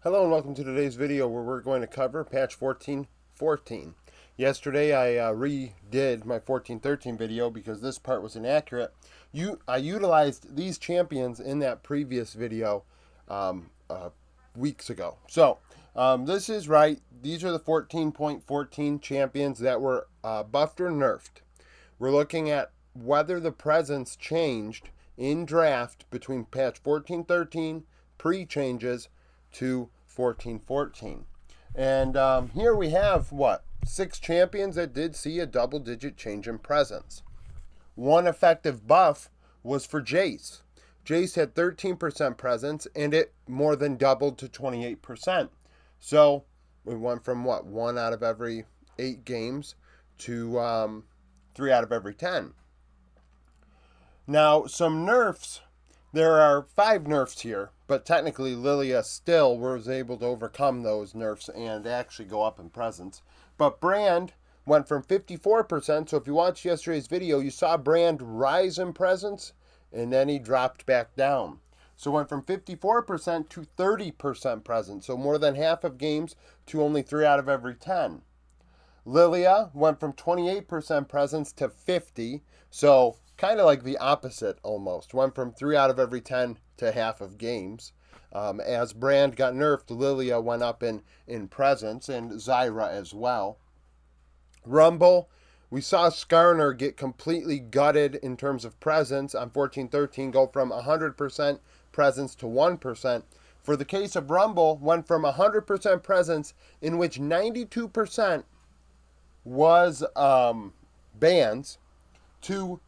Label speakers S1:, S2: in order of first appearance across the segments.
S1: Hello and welcome to today's video where we're going to cover patch 14.14. Yesterday I redid my 14.13 video because this part was inaccurate. I utilized these champions in that previous video weeks ago. So this is right. These are the 14.14 champions that were buffed or nerfed. We're looking at whether the presence changed in draft between patch 14.13 pre-changes to 14.14. And here we have, 6 champions that did see a double-digit change in presence. One effective buff was for Jace. Jace had 13% presence, and it more than doubled to 28%. So we went from, 1 out of every 8 games to 3 out of every 10. Now, some nerfs. There are 5 nerfs here, but technically Lilia still was able to overcome those nerfs and actually go up in presence. But Brand went from 54%, so if you watched yesterday's video, you saw Brand rise in presence, and then he dropped back down. So went from 54% to 30% presence, so more than half of games to only 3 out of every 10. Lilia went from 28% presence to 50%, so kind of like the opposite almost. Went from 3 out of every 10 to half of games. As Brand got nerfed, Lilia went up in presence, and Zyra as well. Rumble, we saw Skarner get completely gutted in terms of presence on 14.13, go from 100% presence to 1%. For the case of Rumble, went from 100% presence, in which 92% was bans, to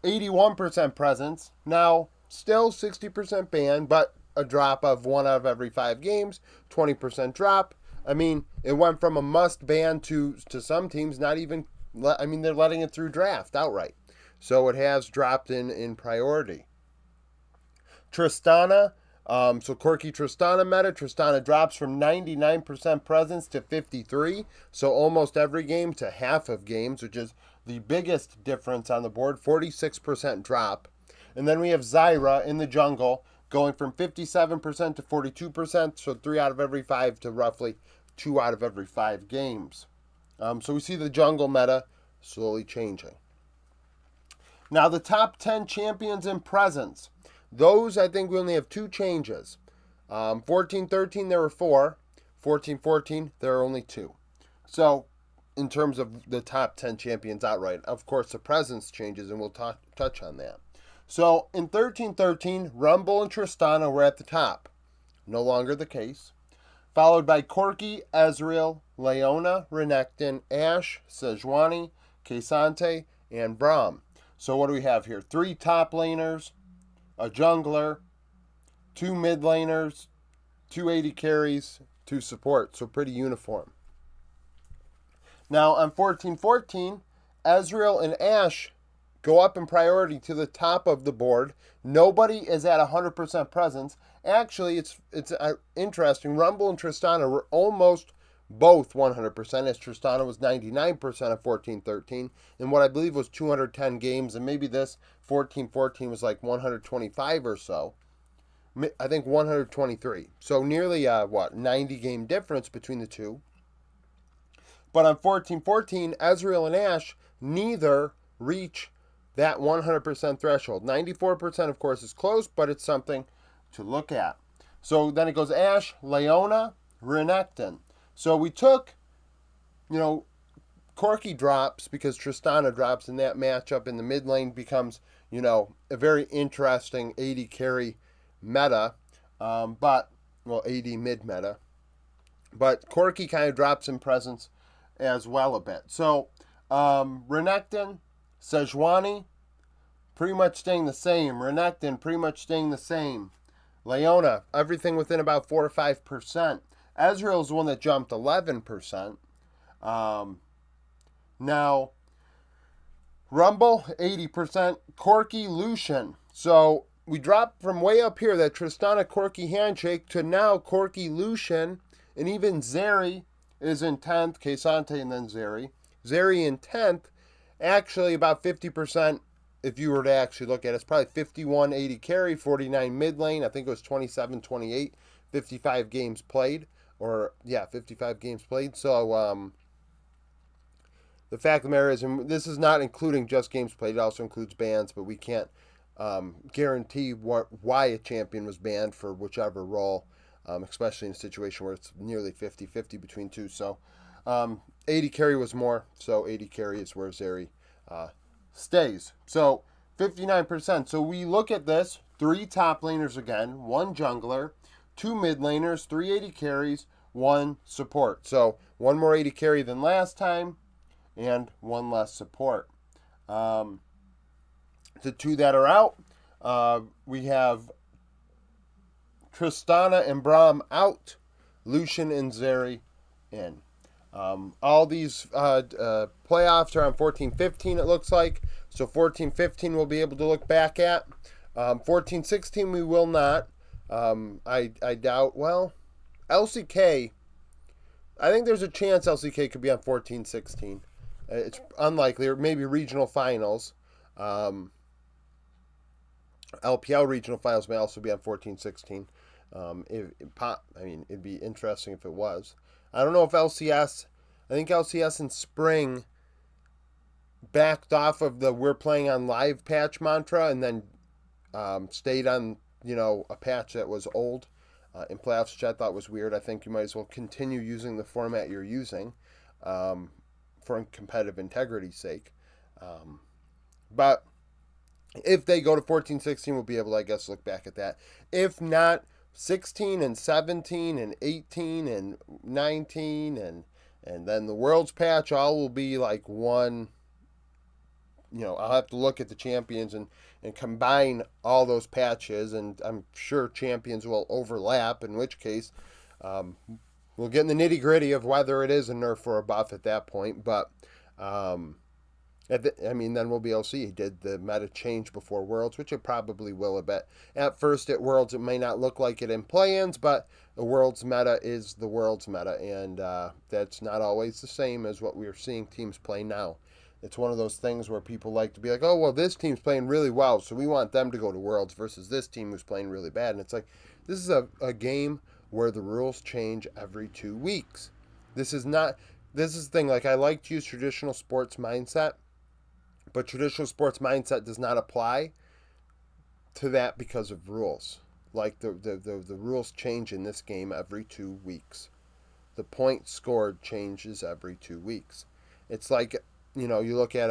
S1: 81% presence. Now, still 60% ban, but a drop of 1 out of every 5 games, 20% drop. I mean, it went from a must ban to some teams not even, they're letting it through draft outright. So it has dropped in priority. Tristana, so quirky Tristana meta. Tristana drops from 99% presence to 53%, so almost every game to half of games, which is the biggest difference on the board, 46% drop. And then we have Zyra in the jungle going from 57% to 42%, so 3 out of every 5 to roughly 2 out of every 5 games. So we see the jungle meta slowly changing. Now the top 10 champions in presence. Those, I think we only have 2 changes. 14.13, there were 4. 14.14, there are only 2. So, in terms of the top 10 champions outright, of course, the presence changes, and we'll touch on that. So, in 13.13, Rumble and Tristana were at the top. No longer the case. Followed by Corki, Ezreal, Leona, Renekton, Ashe, Sejuani, K'Sante, and Braum. So, what do we have here? 3 top laners, a jungler, 2 mid laners, 2 AD carries, 2 support. So pretty uniform. Now on 14.14, Ezreal and Ashe go up in priority to the top of the board. Nobody is at 100% presence. Actually, it's interesting. Rumble and Tristana were almost both 100%, as Tristana was 99% of 14.13 in what I believe was 210 games, and maybe this 14.14 was like 125 or so. I think 123. So nearly 90 game difference between the two. But on 14.14, Ezreal and Ashe neither reach that 100% threshold. 94%, of course, is close, but it's something to look at. So then it goes Ashe, Leona, Renekton. So we took, Corki drops because Tristana drops, and that matchup in the mid lane becomes, a very interesting AD carry meta, AD mid meta. But Corki kind of drops in presence as well a bit. So Renekton, Sejuani, pretty much staying the same. Renekton, pretty much staying the same. Leona, everything within about 4 or 5%. Ezreal is the one that jumped 11%. Now, Rumble, 80%. Corki, Lucian. So we dropped from way up here, that Tristana Corki handshake, to now Corki, Lucian, and even Zeri is in 10th. K'Sante and then Zeri. Zeri in 10th, actually about 50%. If you were to actually look at it, it's probably 51 AD carry, 49 mid lane. I think it was 27, 28 55 games played, or yeah, 55 games played. So the fact of the matter is, and this is not including just games played, it also includes bans, but we can't guarantee why a champion was banned for whichever role, especially in a situation where it's nearly 50-50 between two. So 80 carry was more, so 80 carry is where Zeri stays. So 59%. So we look at this, 3 top laners again, 1 jungler, 2 mid laners, 3 80 carries, 1 support. So 1 more 80 carry than last time, and 1 less support. The 2 that are out, we have Tristana and Braum out, Lucian and Zeri in. All these playoffs are on 14-15, it looks like. So 14-15 we'll be able to look back at. 14-16 we will not. I doubt. Well, LCK, I think there's a chance LCK could be on 14-16. It's unlikely, or maybe regional finals. LPL regional finals may also be on 14-16. It'd be interesting if it was. I don't know if LCS. I think LCS in spring backed off of the "we're playing on live" patch mantra, and then stayed on a patch that was old in playoffs, which I thought was weird. I think you might as well continue using the format you're using for competitive integrity's sake. But if they go to 14-16, we'll be able to, I guess, look back at that. If not, 16 and 17 and 18 and 19 and then the Worlds patch, all will be like one. I'll have to look at the champions and combine all those patches, and I'm sure champions will overlap, in which case we'll get in the nitty gritty of whether it is a nerf or a buff at that point. But then we'll be able to see, did the meta change before Worlds, which it probably will a bit. At first at Worlds, it may not look like it in play-ins, but the Worlds meta is the Worlds meta, and that's not always the same as what we're seeing teams play now. It's one of those things where people like to be like, oh, well, this team's playing really well, so we want them to go to Worlds versus this team who's playing really bad. And it's like, this is a game where the rules change every 2 weeks. This is the thing, like, I like to use traditional sports mindset, but traditional sports mindset does not apply to that because of rules. Like, the rules change in this game every 2 weeks. The point scored changes every 2 weeks. It's like, you look at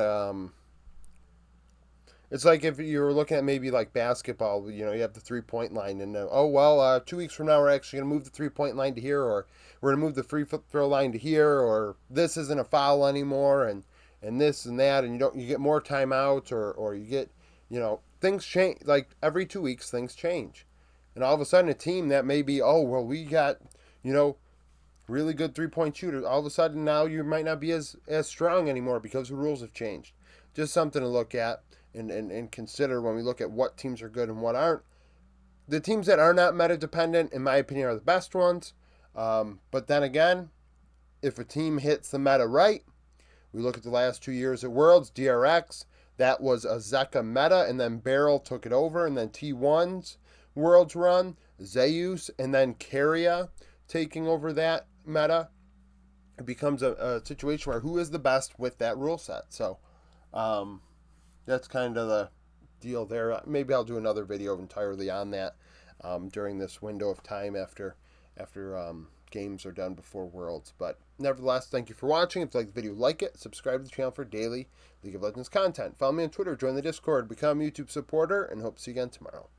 S1: it's like if you were looking at maybe like basketball, you have the 3-point line, and 2 weeks from now we're actually going to move the 3-point line to here, or we're going to move the free throw line to here, or this isn't a foul anymore, and this and that, and you get more timeouts, or you get, things change. Like every 2 weeks things change, and all of a sudden a team that may be, we got really good 3-point shooter, all of a sudden now you might not be as strong anymore because the rules have changed. Just something to look at and consider when we look at what teams are good and what aren't. The teams that are not meta dependent, in my opinion, are the best ones. But then again, if a team hits the meta right, we look at the last 2 years at Worlds, DRX, that was a Zeka meta, and then Beryl took it over, and then T1's Worlds run, Zeus, and then Keria taking over that meta. It becomes a situation where who is the best with that rule set. So that's kind of the deal there. Maybe I'll do another video entirely on that during this window of time after games are done before Worlds. But nevertheless, thank you for watching. If you like the video, like it. Subscribe to the channel for daily League of Legends content. Follow me on Twitter, join the Discord, become a YouTube supporter, and hope to see you again tomorrow.